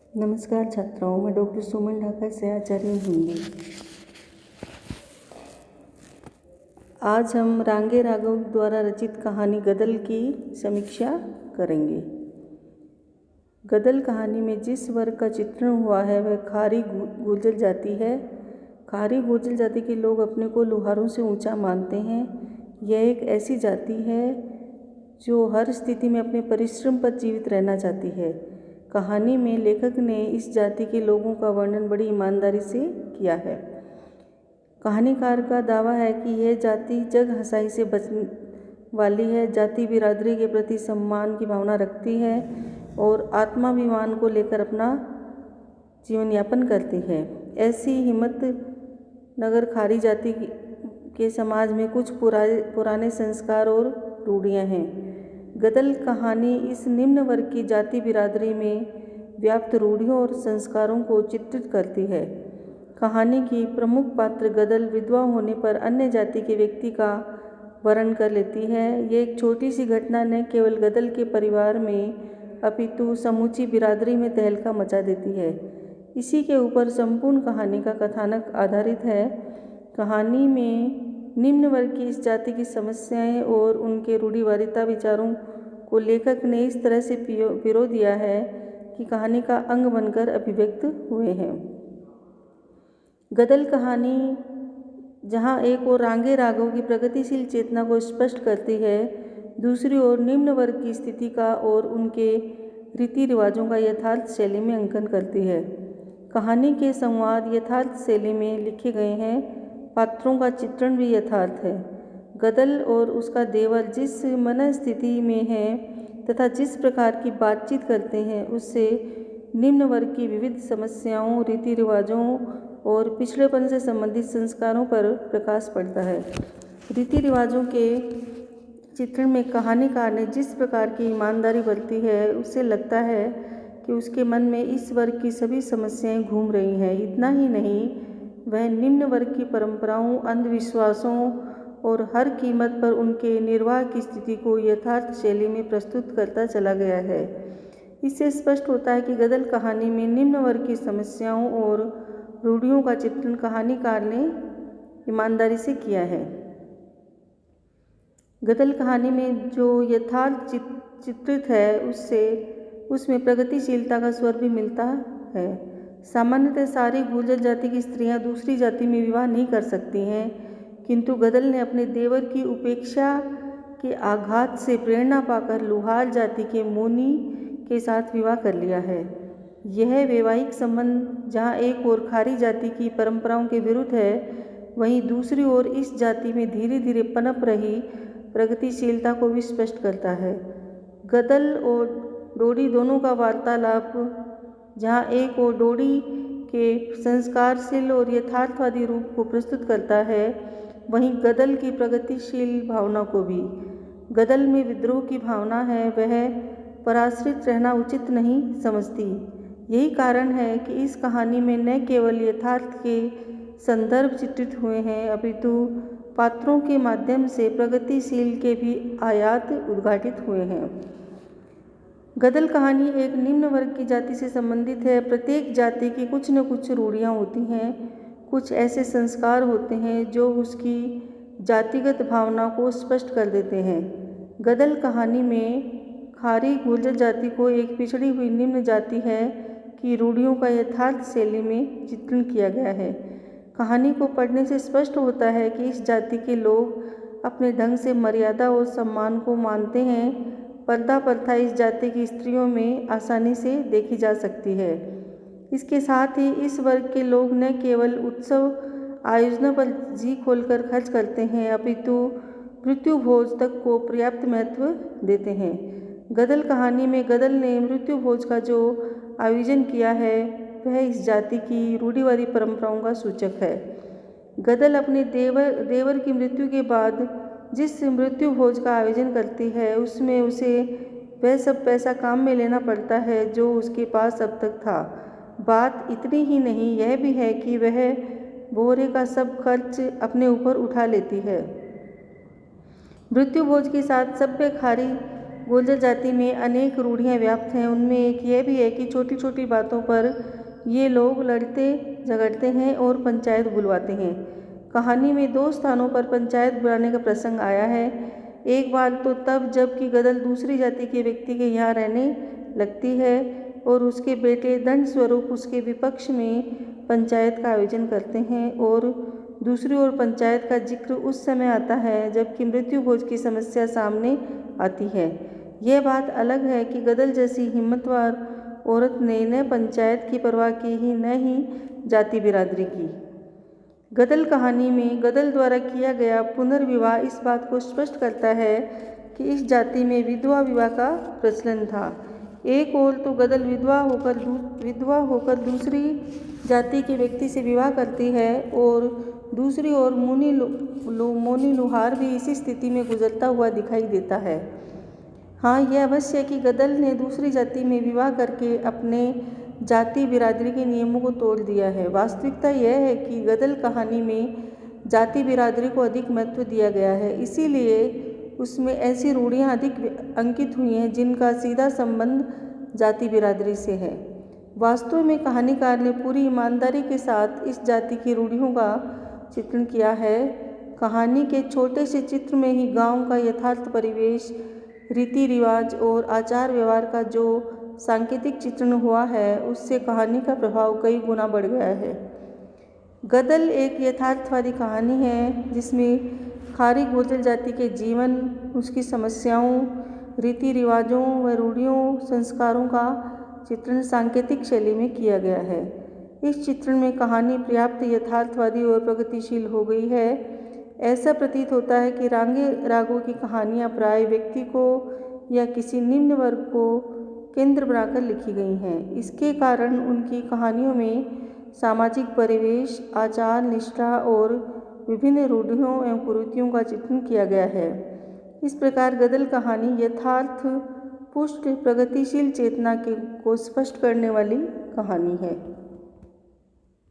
नमस्कार छात्राओं, मैं डॉक्टर सुमन ढाका से आचार्य हिंदी। आज हम रांगे राघव द्वारा रचित कहानी गदल की समीक्षा करेंगे। गदल कहानी में जिस वर्ग का चित्रण हुआ है वह खारी गुर्जर जाति है। खारी गुर्जर जाति के लोग अपने को लुहारों से ऊंचा मानते हैं। यह एक ऐसी जाति है जो हर स्थिति में अपने परिश्रम पर जीवित रहना चाहती है। कहानी में लेखक ने इस जाति के लोगों का वर्णन बड़ी ईमानदारी से किया है। कहानीकार का दावा है कि यह जाति जग हंसाई से बचने वाली है, जाति बिरादरी के प्रति सम्मान की भावना रखती है और आत्माभिमान को लेकर अपना जीवन यापन करती है। ऐसी हिम्मत नगर खारी जाति के समाज में कुछ पुराने संस्कार और रूढ़ियाँ हैं। गदल कहानी इस निम्न वर्ग की जाति बिरादरी में व्याप्त रूढ़ियों और संस्कारों को चित्रित करती है। कहानी की प्रमुख पात्र गदल विधवा होने पर अन्य जाति के व्यक्ति का वरण कर लेती है। ये एक छोटी सी घटना न केवल गदल के परिवार में अपितु समूची बिरादरी में तहलका मचा देती है। इसी के ऊपर संपूर्ण कहानी का कथानक आधारित है। कहानी में निम्न वर्ग की इस जाति की समस्याएं और उनके रूढ़िवादिता विचारों को लेखक ने इस तरह से पिरो दिया है कि कहानी का अंग बनकर अभिव्यक्त हुए हैं। गदल कहानी जहां एक ओर रांगे राघव की प्रगतिशील चेतना को स्पष्ट करती है, दूसरी ओर निम्न वर्ग की स्थिति का और उनके रीति रिवाजों का यथार्थ शैली में अंकन करती है। कहानी के संवाद यथार्थ शैली में लिखे गए हैं। पात्रों का चित्रण भी यथार्थ है। गदल और उसका देवर जिस मनस्थिति में है तथा जिस प्रकार की बातचीत करते हैं उससे निम्न वर्ग की विविध समस्याओं, रीति रिवाजों और पिछड़ेपन से संबंधित संस्कारों पर प्रकाश पड़ता है। रीति रिवाजों के चित्रण में कहानीकार ने जिस प्रकार की ईमानदारी बरती है उससे लगता है कि उसके मन में इस वर्ग की सभी समस्याएं घूम रही हैं। इतना ही नहीं, वह निम्न वर्ग की परंपराओं, अंधविश्वासों और हर कीमत पर उनके निर्वाह की स्थिति को यथार्थ शैली में प्रस्तुत करता चला गया है। इससे स्पष्ट होता है कि गदल कहानी में निम्न वर्ग की समस्याओं और रूढ़ियों का चित्रण कहानीकार ने ईमानदारी से किया है। गदल कहानी में जो यथार्थ चित्रित है उसमें प्रगतिशीलता का स्वर भी मिलता है। सामान्यतः सारी गुर्जर जाति की स्त्रियां दूसरी जाति में विवाह नहीं कर सकती हैं, किंतु गदल ने अपने देवर की उपेक्षा के आघात से प्रेरणा पाकर लुहार जाति के मोनी के साथ विवाह कर लिया है। यह वैवाहिक संबंध जहां एक ओर खारी जाति की परंपराओं के विरुद्ध है, वहीं दूसरी ओर इस जाति में धीरे धीरे पनप रही प्रगतिशीलता को भी स्पष्ट करता है। गदल और डोडी दोनों का वार्तालाप जहाँ एक ओर डोडी के संस्कारशील और यथार्थवादी रूप को प्रस्तुत करता है, वहीं गदल की प्रगतिशील भावना को भी। गदल में विद्रोह की भावना है, वह पराश्रित रहना उचित नहीं समझती। यही कारण है कि इस कहानी में न केवल यथार्थ के संदर्भ चित्रित हुए हैं, अपितु पात्रों के माध्यम से प्रगतिशील के भी आयात उद्घाटित हुए हैं। गदल कहानी एक निम्न वर्ग की जाति से संबंधित है। प्रत्येक जाति की कुछ न कुछ रूढ़ियाँ होती हैं, कुछ ऐसे संस्कार होते हैं जो उसकी जातिगत भावना को स्पष्ट कर देते हैं। गदल कहानी में खारी गुर्जर जाति को एक पिछड़ी हुई निम्न जाति है कि रूढ़ियों का यथार्थ शैली में चित्रण किया गया है। कहानी को पढ़ने से स्पष्ट होता है कि इस जाति के लोग अपने ढंग से मर्यादा और सम्मान को मानते हैं। पर्दा प्रथा इस जाति की स्त्रियों में आसानी से देखी जा सकती है। इसके साथ ही इस वर्ग के लोग न केवल उत्सव आयोजनों पर जी खोलकर खर्च करते हैं, अपितु मृत्यु भोज तक को पर्याप्त महत्व देते हैं। गदल कहानी में गदल ने मृत्यु भोज का जो आयोजन किया है वह इस जाति की रूढ़िवादी परंपराओं का सूचक है। गदल अपने देवर की मृत्यु के बाद जिस मृत्यु भोज का आयोजन करती है उसमें उसे वह सब पैसा काम में लेना पड़ता है जो उसके पास अब तक था। बात इतनी ही नहीं, यह भी है कि वह बोहरे का सब खर्च अपने ऊपर उठा लेती है। मृत्यु भोज के साथ सभ्य खारी गुर्जर जाति में अनेक रूढ़ियाँ व्याप्त हैं। उनमें एक यह भी है कि छोटी छोटी बातों पर ये लोग लड़ते झगड़ते हैं और पंचायत बुलवाते हैं। कहानी में 2 स्थानों पर पंचायत बुलाने का प्रसंग आया है। एक बार तो तब जबकि गदल दूसरी जाति के व्यक्ति के यहाँ रहने लगती है और उसके बेटे दंड स्वरूप उसके विपक्ष में पंचायत का आयोजन करते हैं, और दूसरी ओर पंचायत का जिक्र उस समय आता है जबकि मृत्यु भोज की समस्या सामने आती है। यह बात अलग है कि गदल जैसी हिम्मतवार औरत ने न पंचायत की परवाह की ही न ही जाति बिरादरी की। गदल कहानी में गदल द्वारा किया गया पुनर्विवाह इस बात को स्पष्ट करता है कि इस जाति में विधवा विवाह का प्रचलन था। एक ओर तो गदल विधवा होकर दूसरी जाति के व्यक्ति से विवाह करती है और दूसरी ओर मोनी लुहार भी इसी स्थिति में गुजरता हुआ दिखाई देता है। हाँ, यह अवश्य है कि गदल ने दूसरी जाति में विवाह करके अपने जाति बिरादरी के नियमों को तोड़ दिया है। वास्तविकता यह है कि गदल कहानी में जाति बिरादरी को अधिक महत्व दिया गया है, इसीलिए उसमें ऐसी रूढ़ियाँ अधिक अंकित हुई हैं जिनका सीधा संबंध जाति बिरादरी से है। वास्तव में कहानीकार ने पूरी ईमानदारी के साथ इस जाति की रूढ़ियों का चित्रण किया है। कहानी के छोटे से चित्र में ही गांव का यथार्थ परिवेश, रीति रिवाज और आचार व्यवहार का जो सांकेतिक चित्रण हुआ है, उससे कहानी का प्रभाव कई गुना बढ़ गया है। गदल एक यथार्थवादी कहानी है जिसमें खारी गुर्जर जाति के जीवन, उसकी समस्याओं, रीति रिवाजों व रूढ़ियों, संस्कारों का चित्रण सांकेतिक शैली में किया गया है। इस चित्रण में कहानी पर्याप्त यथार्थवादी और प्रगतिशील हो गई है। ऐसा प्रतीत होता है कि रांगे रागों की कहानियाँ प्राय व्यक्ति को या किसी निम्न वर्ग को केंद्र बनाकर लिखी गई हैं। इसके कारण उनकी कहानियों में सामाजिक परिवेश, आचार, निष्ठा और विभिन्न रूढ़ियों एवं कुरीतियों का चित्रण किया गया है। इस प्रकार गदल कहानी यथार्थ पुष्ट प्रगतिशील चेतना को स्पष्ट करने वाली कहानी है।